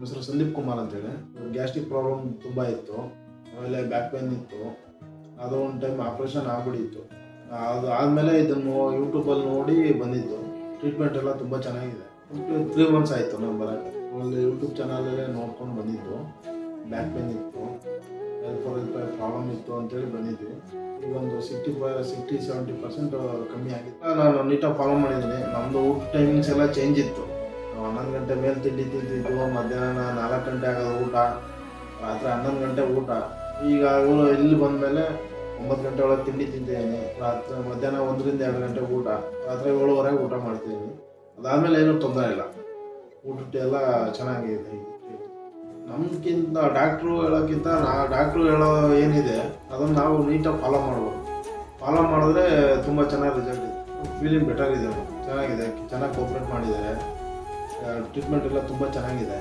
ಹೆಸರು ಸಂದೀಪ್ ಕುಮಾರ್ ಅಂತೇಳಿ. Gastric problem ತುಂಬ ಇತ್ತು, ಆಮೇಲೆ ಬ್ಯಾಕ್ ಪೇನ್ ಇತ್ತು. ಅದು ಒಂದು ಟೈಮ್ ಆಪ್ರೇಷನ್ ಆಗ್ಬಿಟ್ಟಿತ್ತು. ಅದು ಆದಮೇಲೆ ಇದನ್ನು ಯೂಟ್ಯೂಬಲ್ಲಿ ನೋಡಿ ಬಂದಿದ್ದು. ಟ್ರೀಟ್ಮೆಂಟ್ ಎಲ್ಲ ತುಂಬ ಚೆನ್ನಾಗಿದೆ. 3 months ಆಯಿತು ನಾನು ಬರೋಕ್ಕೆ. ಅಲ್ಲಿ ಯೂಟ್ಯೂಬ್ ಚಾನಲಲ್ಲೇ ನೋಡ್ಕೊಂಡು ಬಂದಿದ್ದು. ಬ್ಯಾಕ್ ಪೇನ್ ಇತ್ತು, L4L5 ಪ್ರಾಬ್ಲಮ್ ಇತ್ತು ಅಂತೇಳಿ ಬಂದಿದ್ವಿ. ಈಗ ಒಂದು 60-70% ಕಮ್ಮಿ ಆಗಿತ್ತು. ನಾನು ನೀಟಾಗಿ ಫಾಲೋ ಮಾಡಿದ್ದೀನಿ. ನಮ್ಮದು ಊಟ ಟೈಮಿಂಗ್ಸ್ ಎಲ್ಲ ಚೇಂಜ್ ಇತ್ತು. 11 ಗಂಟೆ ಮೇಲೆ ತಿಂಡಿ ತಿಂತಿದ್ದು, ಮಧ್ಯಾಹ್ನ 4 ಗಂಟೆ ಆಗೋದು ಊಟ, ರಾತ್ರಿ 11 ಗಂಟೆ ಊಟ. ಈಗ ಇವರು ಇಲ್ಲಿ ಬಂದಮೇಲೆ 9 ಗಂಟೆ ಒಳಗೆ ತಿಂಡಿ ತಿಂತಿದ್ದೀನಿ. ರಾತ್ರಿ ಮಧ್ಯಾಹ್ನ 1-2 ಗಂಟೆ ಊಟ, ರಾತ್ರಿ 7:30 ಊಟ ಮಾಡ್ತಿದ್ದೀನಿ. ಅದಾದಮೇಲೆ ಏನೂ ತೊಂದರೆ ಇಲ್ಲ. ಊಟದ್ದೆಲ್ಲ ಚೆನ್ನಾಗಿದೆ. ನಮ್ಗಿಂತ ಡಾಕ್ಟ್ರು ಹೇಳೋಕ್ಕಿಂತ ಡಾಕ್ಟ್ರು ಹೇಳೋ ಏನಿದೆ ಅದನ್ನು ನಾವು ನೀಟಾಗಿ ಫಾಲೋ ಮಾಡ್ಬೋದು. ಫಾಲೋ ಮಾಡಿದ್ರೆ ತುಂಬ ಚೆನ್ನಾಗಿ ರಿಸಲ್ಟ್ ಇದೆ. ಫೀಲಿಂಗ್ ಬೆಟರ್ ಇದೆ, ಚೆನ್ನಾಗಿದೆ, ಚೆನ್ನಾಗಿ ಕೋಪ್ರೇಟ್ ಮಾಡಿದ್ದಾರೆ. ಟ್ರೀಟ್ಮೆಂಟ್ ಎಲ್ಲ ತುಂಬ ಚೆನ್ನಾಗಿದೆ.